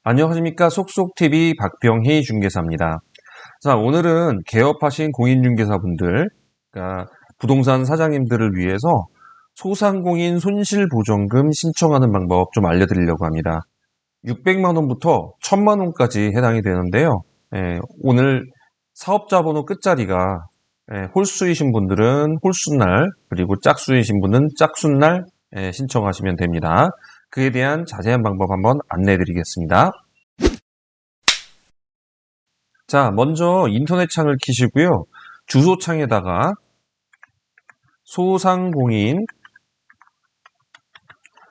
안녕하십니까. 속속TV 박병희 중개사입니다. 자, 오늘은 개업하신 공인중개사분들, 그러니까 부동산 사장님들을 위해서 소상공인 손실보전금 신청하는 방법 좀 알려드리려고 합니다. 600만 원부터 1000만 원까지 해당이 되는데요. 오늘 사업자 번호 끝자리가 홀수이신 분들은 홀수날, 그리고 짝수이신 분은 짝수날 신청하시면 됩니다. 그에 대한 자세한 방법 한번 안내해 드리겠습니다. 자, 먼저 인터넷 창을 키시고요. 주소창에다가 소상공인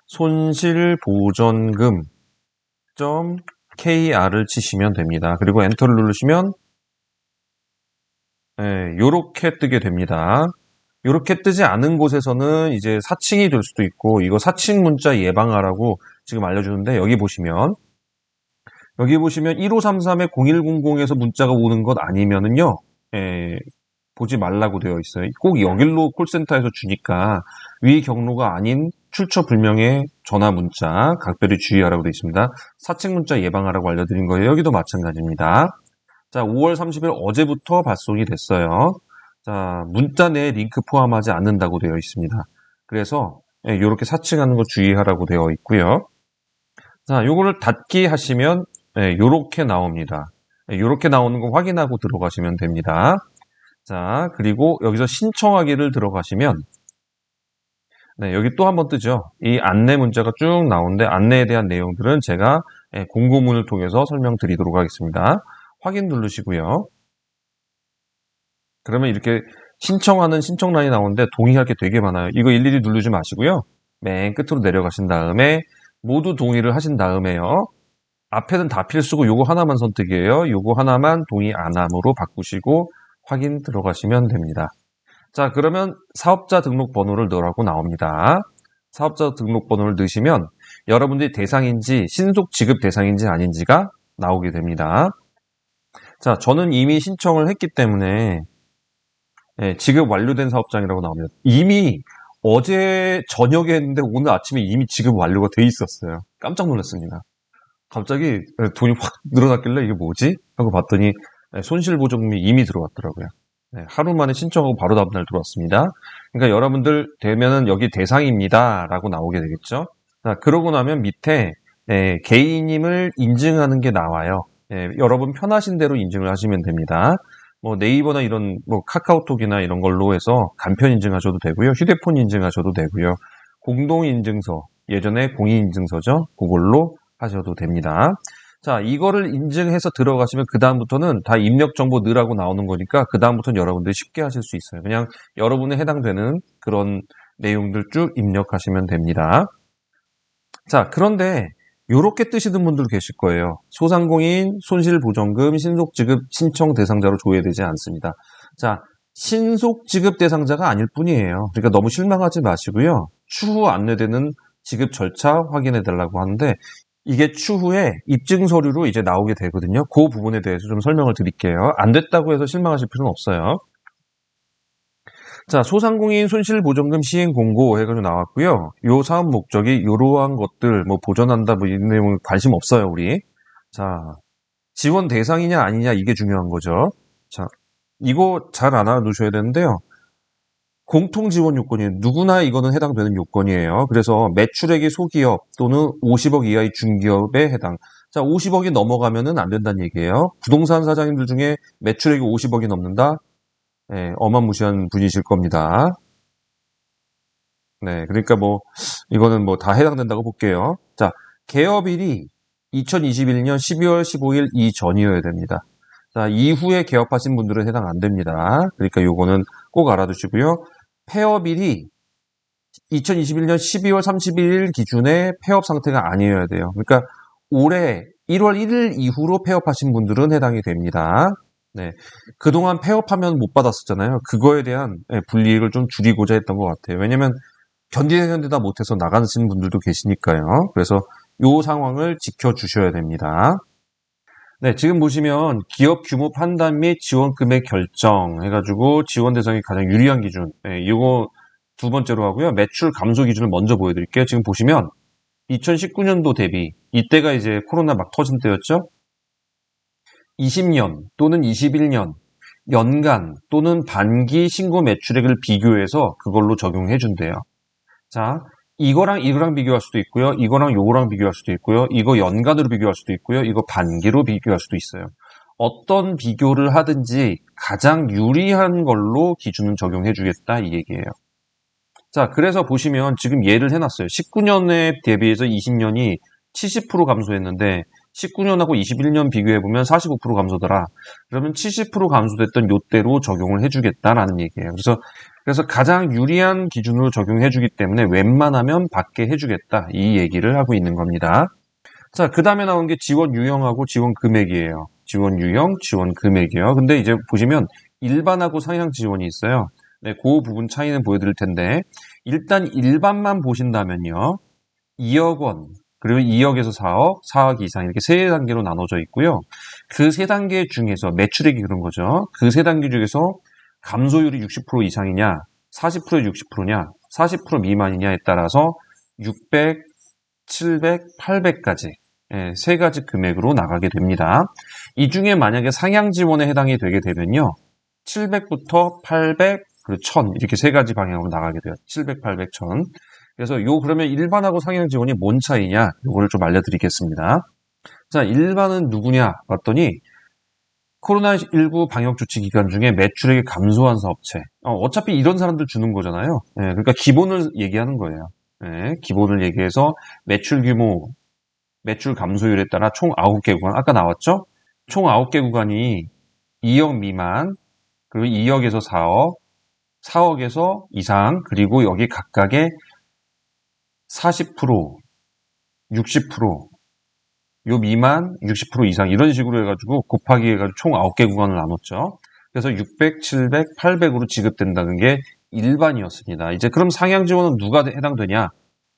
손실보전금.kr을 치시면 됩니다. 그리고 엔터를 누르시면 요렇게 뜨게 됩니다. 요렇게 뜨지 않은 곳에서는 이제 사칭이 될 수도 있고, 이거 사칭 문자 예방하라고 지금 알려주는데, 여기 보시면 1533-0100에서 문자가 오는 것 아니면은요, 보지 말라고 되어 있어요. 꼭 여길로 콜센터에서 주니까 위 경로가 아닌 출처 불명의 전화 문자 각별히 주의하라고 되어 있습니다. 사칭 문자 예방하라고 알려드린 거예요. 여기도 마찬가지입니다. 자, 5월 30일 어제부터 발송이 됐어요. 자, 문자 내에 링크 포함하지 않는다고 되어 있습니다. 그래서 이렇게 사칭하는 거 주의하라고 되어 있고요. 자, 요거를 닫기 하시면 요렇게 나옵니다. 요렇게 나오는 거 확인하고 들어가시면 됩니다. 자, 그리고 여기서 신청하기를 들어가시면 여기 또 한번 뜨죠. 이 안내 문자가 쭉 나오는데 안내에 대한 내용들은 제가 공고문을 통해서 설명드리도록 하겠습니다. 확인 누르시고요. 그러면 이렇게 신청하는 신청란이 나오는데 동의할 게 되게 많아요. 이거 일일이 누르지 마시고요. 맨 끝으로 내려가신 다음에 모두 동의를 하신 다음에요. 앞에는 다 필수고 요거 하나만 선택이에요. 요거 하나만 동의 안 함으로 바꾸시고 확인 들어가시면 됩니다. 자, 그러면 사업자 등록번호를 넣으라고 나옵니다. 사업자 등록번호를 넣으시면 여러분들이 대상인지 신속 지급 대상인지 아닌지가 나오게 됩니다. 자, 저는 이미 신청을 했기 때문에 지급 완료된 사업장이라고 나옵니다. 이미 어제 저녁에 했는데 오늘 아침에 이미 지급 완료가 돼 있었어요. 깜짝 놀랐습니다. 갑자기 돈이 확 늘어났길래 이게 뭐지? 하고 봤더니 손실보전금이 이미 들어왔더라고요. 하루 만에 신청하고 바로 다음날 들어왔습니다. 그러니까 여러분들 되면은 여기 대상입니다 라고 나오게 되겠죠. 자, 그러고 나면 밑에 개인임을 인증하는 게 나와요. 여러분 편하신 대로 인증을 하시면 됩니다. 뭐 네이버나 이런 뭐 카카오톡이나 이런 걸로 해서 간편 인증하셔도 되고요. 휴대폰 인증하셔도 되고요. 공동인증서, 예전에 공인인증서죠. 그걸로 하셔도 됩니다. 자, 이거를 인증해서 들어가시면 그 다음부터는 다 입력 정보 넣으라고 나오는 거니까 그 다음부터는 여러분들이 쉽게 하실 수 있어요. 그냥 여러분에 해당되는 그런 내용들 쭉 입력하시면 됩니다. 자, 그런데 요렇게 뜨시는 분들 계실 거예요. 소상공인 손실보전금 신속지급 신청 대상자로 조회되지 않습니다. 자, 신속지급 대상자가 아닐 뿐이에요. 그러니까 너무 실망하지 마시고요. 추후 안내되는 지급 절차 확인해 달라고 하는데 이게 추후에 입증 서류로 이제 나오게 되거든요. 그 부분에 대해서 좀 설명을 드릴게요. 안 됐다고 해서 실망하실 필요는 없어요. 자, 소상공인 손실보전금 시행 공고 해가지고 나왔고요. 요 사업 목적이 이러한 것들 뭐 보전한다 뭐 이런 내용은 관심 없어요, 우리. 자, 지원 대상이냐 아니냐 이게 중요한 거죠. 자, 이거 잘 알아두셔야 되는데요. 공통 지원 요건이에요. 누구나 이거는 해당되는 요건이에요. 그래서 매출액이 소기업 또는 50억 이하의 중기업에 해당. 자, 50억이 넘어가면은 안 된다는 얘기예요. 부동산 사장님들 중에 매출액이 50억이 넘는다? 어마무시한 분이실 겁니다. 네, 그러니까 뭐 이거는 뭐 다 해당된다고 볼게요. 자, 개업일이 2021년 12월 15일 이전이어야 됩니다. 자, 이후에 개업하신 분들은 해당 안 됩니다. 그러니까 요거는 꼭 알아두시고요. 폐업일이 2021년 12월 31일 기준의 폐업 상태가 아니어야 돼요. 그러니까 올해 1월 1일 이후로 폐업하신 분들은 해당이 됩니다. 네, 그동안 폐업하면 못 받았었잖아요. 그거에 대한 불이익을 좀 줄이고자 했던 것 같아요. 왜냐면 견디다 못해서 나가신 분들도 계시니까요. 그래서 이 상황을 지켜주셔야 됩니다. 네, 지금 보시면 기업 규모 판단 및 지원 금액 결정 해가지고 지원 대상이 가장 유리한 기준. 이거 두 번째로 하고요. 매출 감소 기준을 먼저 보여드릴게요. 지금 보시면 2019년도 대비, 이때가 이제 코로나 막 터진 때였죠? 20년 또는 21년, 연간 또는 반기 신고 매출액을 비교해서 그걸로 적용해 준대요. 자, 이거랑 비교할 수도 있고요. 이거랑 요거랑 비교할 수도 있고요. 이거 연간으로 비교할 수도 있고요. 이거 반기로 비교할 수도 있어요. 어떤 비교를 하든지 가장 유리한 걸로 기준을 적용해 주겠다 이 얘기예요. 자, 그래서 보시면 지금 예를 해놨어요. 19년에 대비해서 20년이 70% 감소했는데 19년하고 21년 비교해보면 45% 감소더라. 그러면 70% 감소됐던 요때로 적용을 해주겠다라는 얘기예요. 그래서 가장 유리한 기준으로 적용해주기 때문에 웬만하면 받게 해주겠다. 이 얘기를 하고 있는 겁니다. 자, 그 다음에 나온 게 지원 유형하고 지원 금액이에요. 지원 유형, 지원 금액이요. 근데 이제 보시면 일반하고 상향 지원이 있어요. 네, 그 부분 차이는 보여드릴 텐데 일단 일반만 보신다면요. 2억 원, 그리고 2억에서 4억, 4억 이상 이렇게 세 단계로 나눠져 있고요. 그 세 단계 중에서 매출액이 그런 거죠. 그 세 단계 중에서 감소율이 60% 이상이냐, 40%, 60%냐, 40% 미만이냐에 따라서 600, 700, 800까지 세 가지 금액으로 나가게 됩니다. 이 중에 만약에 상향 지원에 해당이 되게 되면요. 700부터 800, 그리고 1000 이렇게 세 가지 방향으로 나가게 돼요. 700, 800, 1000. 그래서 그러면 일반하고 상향 지원이 뭔 차이냐? 요거를 좀 알려드리겠습니다. 자, 일반은 누구냐? 봤더니 코로나19 방역 조치 기간 중에 매출액이 감소한 사업체. 어차피 이런 사람들 주는 거잖아요. 그러니까 기본을 얘기하는 거예요. 기본을 얘기해서 매출 규모, 매출 감소율에 따라 총 9개 구간. 아까 나왔죠? 총 9개 구간이 2억 미만, 그리고 2억에서 4억, 4억에서 이상, 그리고 여기 각각의 40%, 60%, 요 미만 60% 이상 이런 식으로 해가지고 곱하기 해가지고 총 9개 구간을 나눴죠. 그래서 600, 700, 800으로 지급된다는 게 일반이었습니다. 이제 그럼 상향 지원은 누가 해당되냐?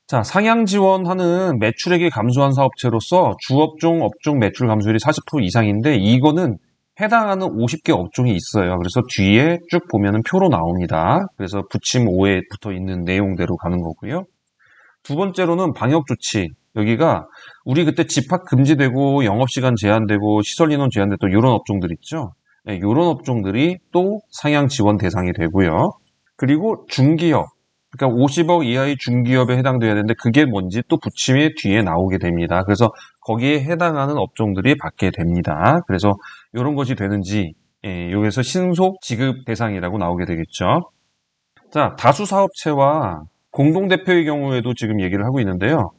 자, 상향 지원하는 매출액이 감소한 사업체로서 주업종, 업종 매출 감소율이 40% 이상인데 이거는 해당하는 50개 업종이 있어요. 그래서 뒤에 쭉 보면은 표로 나옵니다. 그래서 부침 5에 붙어 있는 내용대로 가는 거고요. 두 번째로는 방역 조치. 여기가 우리 그때 집합 금지되고 영업시간 제한되고 시설인원 제한됐던 이런 업종들 있죠. 이런 업종들이 또 상향 지원 대상이 되고요. 그리고 중기업. 그러니까 50억 이하의 중기업에 해당돼야 되는데 그게 뭔지 또 부침의 뒤에 나오게 됩니다. 그래서 거기에 해당하는 업종들이 받게 됩니다. 그래서 이런 것이 되는지 여기서 신속 지급 대상이라고 나오게 되겠죠. 자, 다수사업체와 공동대표의 경우에도 지금 얘기를 하고 있는데요.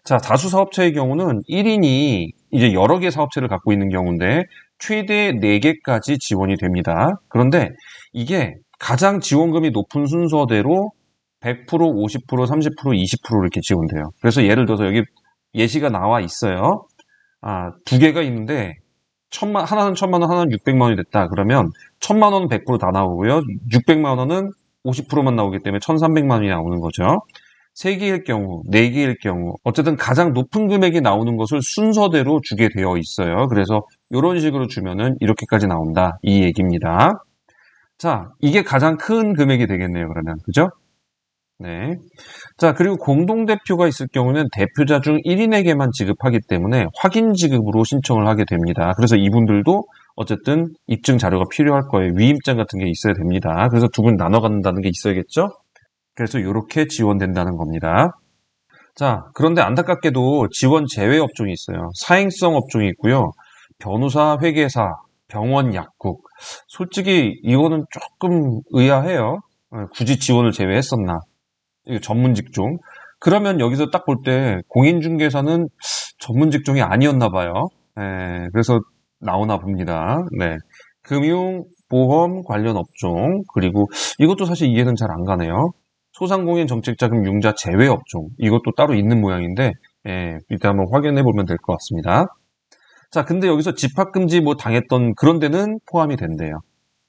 자, 다수사업체의 경우는 1인이 이제 여러 개 사업체를 갖고 있는 경우인데 최대 4개까지 지원이 됩니다. 그런데 이게 가장 지원금이 높은 순서대로 100%, 50%, 30%, 20% 이렇게 지원돼요. 그래서 예를 들어서 여기 예시가 나와 있어요. 두 개가 있는데 하나는 1,000만 원, 하나는 600만 원이 됐다. 그러면 1,000만 원은 100%다 나오고요. 600만 원은 50%만 나오기 때문에 1,300만 원이 나오는 거죠. 3개일 경우, 4개일 경우 어쨌든 가장 높은 금액이 나오는 것을 순서대로 주게 되어 있어요. 그래서 이런 식으로 주면은 이렇게까지 나온다. 이 얘기입니다. 자, 이게 가장 큰 금액이 되겠네요. 그러면 그죠? 네. 자, 그리고 공동대표가 있을 경우는 대표자 중 1인에게만 지급하기 때문에 확인 지급으로 신청을 하게 됩니다. 그래서 이분들도 어쨌든 입증 자료가 필요할 거예요. 위임장 같은 게 있어야 됩니다. 그래서 두 분 나눠 갖는다는 게 있어야겠죠? 그래서 이렇게 지원된다는 겁니다. 자, 그런데 안타깝게도 지원 제외 업종이 있어요. 사행성 업종이 있고요. 변호사, 회계사, 병원, 약국. 솔직히 이거는 조금 의아해요. 굳이 지원을 제외했었나? 이거 전문 직종. 그러면 여기서 딱 볼 때 공인중개사는 전문 직종이 아니었나 봐요. 그래서 나오나 봅니다. 네. 금융, 보험 관련 업종, 그리고 이것도 사실 이해는 잘 안 가네요. 소상공인 정책자금 융자 제외 업종. 이것도 따로 있는 모양인데, 이따 한번 확인해 보면 될 것 같습니다. 자, 근데 여기서 집합금지 뭐 당했던 그런 데는 포함이 된대요.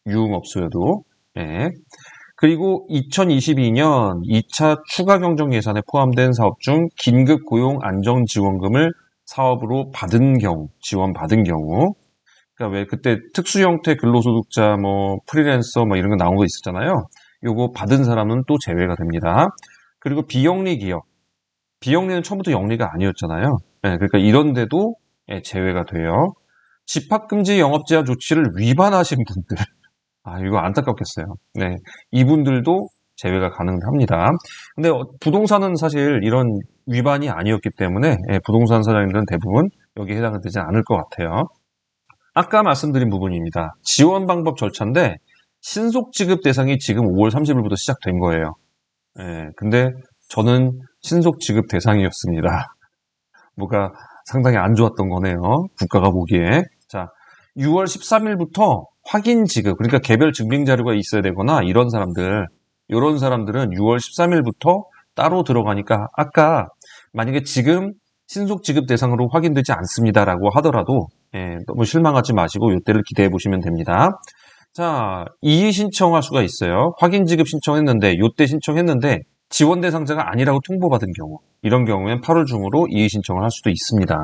유흥업소여도. 그리고 2022년 2차 추가 경정 예산에 포함된 사업 중 긴급 고용 안정 지원금을 사업으로 받은 경우, 지원받은 경우. 그러니까 왜 그때 특수 형태 근로소득자, 뭐 프리랜서 뭐 이런 거 나온 거 있었잖아요. 요거 받은 사람은 또 제외가 됩니다. 그리고 비영리 기업. 비영리는 처음부터 영리가 아니었잖아요. 그러니까 이런데도 제외가 돼요. 집합금지 영업제한 조치를 위반하신 분들. 이거 안타깝겠어요. 네. 이분들도 제외가 가능합니다. 근데 부동산은 사실 이런 위반이 아니었기 때문에 부동산 사장님들은 대부분 여기에 해당되지 않을 것 같아요. 아까 말씀드린 부분입니다. 지원 방법 절차인데 신속 지급 대상이 지금 5월 30일부터 시작된 거예요. 근데 저는 신속 지급 대상이었습니다. 뭐가 상당히 안 좋았던 거네요. 국가가 보기에. 자, 6월 13일부터 확인 지급, 그러니까 개별 증빙 자료가 있어야 되거나 이런 사람들은 6월 13일부터 따로 들어가니까 아까 만약에 지금 신속 지급 대상으로 확인되지 않습니다라고 하더라도 너무 실망하지 마시고 이때를 기대해 보시면 됩니다. 자, 이의 신청할 수가 있어요. 확인 지급 신청했는데 이때 신청했는데 지원 대상자가 아니라고 통보받은 경우, 이런 경우엔 8월 중으로 이의 신청을 할 수도 있습니다.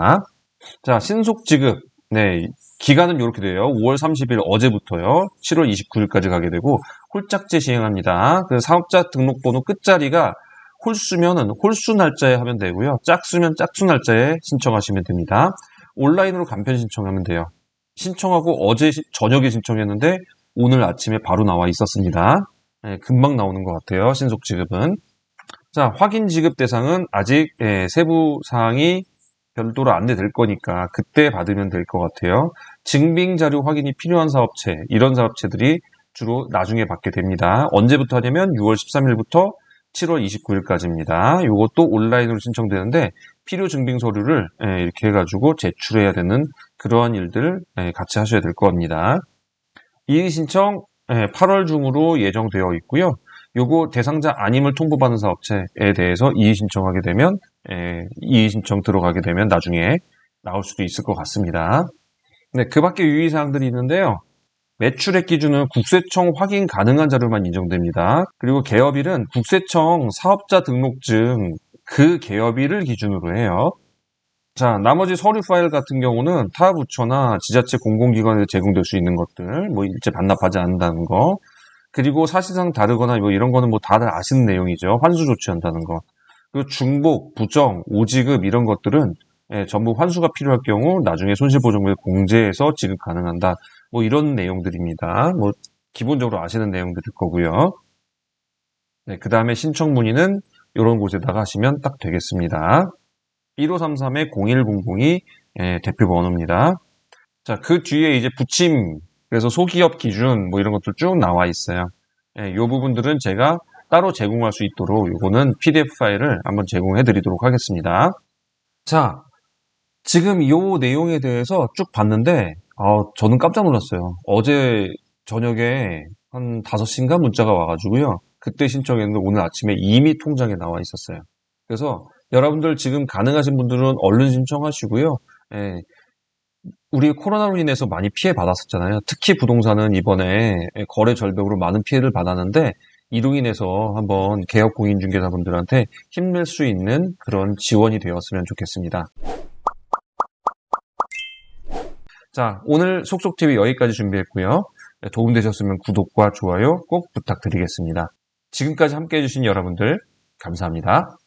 자, 신속 지급. 네, 기간은 이렇게 돼요. 5월 30일 어제부터요. 7월 29일까지 가게 되고 홀짝제 시행합니다. 그 사업자 등록번호 끝자리가 홀수면은 홀수 날짜에 하면 되고요. 짝수면 짝수 날짜에 신청하시면 됩니다. 온라인으로 간편 신청하면 돼요. 신청하고 어제 저녁에 신청했는데 오늘 아침에 바로 나와 있었습니다. 금방 나오는 것 같아요. 신속 지급은. 자, 확인 지급 대상은 아직 세부 사항이 별도로 안내될 거니까 그때 받으면 될 것 같아요. 증빙 자료 확인이 필요한 사업체, 이런 사업체들이 주로 나중에 받게 됩니다. 언제부터 하냐면 6월 13일부터 7월 29일까지입니다. 이것도 온라인으로 신청되는데 필요 증빙 서류를 이렇게 해가지고 제출해야 되는 그러한 일들 같이 하셔야 될 겁니다. 이의 신청 8월 중으로 예정되어 있고요. 요거 대상자 아님을 통보받는 사업체에 대해서 이의 신청하게 되면 이의 신청 들어가게 되면 나중에 나올 수도 있을 것 같습니다. 네, 그 밖에 유의사항들이 있는데요. 매출액 기준은 국세청 확인 가능한 자료만 인정됩니다. 그리고 개업일은 국세청 사업자 등록증 그 개업일을 기준으로 해요. 자, 나머지 서류 파일 같은 경우는 타 부처나 지자체 공공기관에 제공될 수 있는 것들, 뭐 일제 반납하지 않는다는 거, 그리고 사실상 다르거나 뭐 이런 거는 뭐 다들 아시는 내용이죠. 환수 조치한다는 거. 그리고 중복, 부정, 오지급 이런 것들은 전부 환수가 필요할 경우 나중에 손실보정금을 공제해서 지급 가능한다. 뭐 이런 내용들입니다. 뭐 기본적으로 아시는 내용들일 거고요. 네, 그 다음에 신청 문의는 이런 곳에다가 하시면 딱 되겠습니다. 1533-0100이 대표 번호입니다. 자, 그 뒤에 이제 부침, 그래서 소기업 기준 뭐 이런 것들 쭉 나와 있어요. 이 부분들은 제가 따로 제공할 수 있도록 이거는 PDF 파일을 한번 제공해 드리도록 하겠습니다. 자, 지금 이 내용에 대해서 쭉 봤는데 저는 깜짝 놀랐어요. 어제 저녁에 한 5시인가 문자가 와가지고요. 그때 신청했는데 오늘 아침에 이미 통장에 나와 있었어요. 그래서 여러분들 지금 가능하신 분들은 얼른 신청하시고요. 우리 코로나로 인해서 많이 피해 받았었잖아요. 특히 부동산은 이번에 거래 절벽으로 많은 피해를 받았는데 이로 인해서 한번 개업 공인중개사분들한테 힘낼 수 있는 그런 지원이 되었으면 좋겠습니다. 자, 오늘 속속TV 여기까지 준비했고요. 도움되셨으면 구독과 좋아요 꼭 부탁드리겠습니다. 지금까지 함께해 주신 여러분들 감사합니다.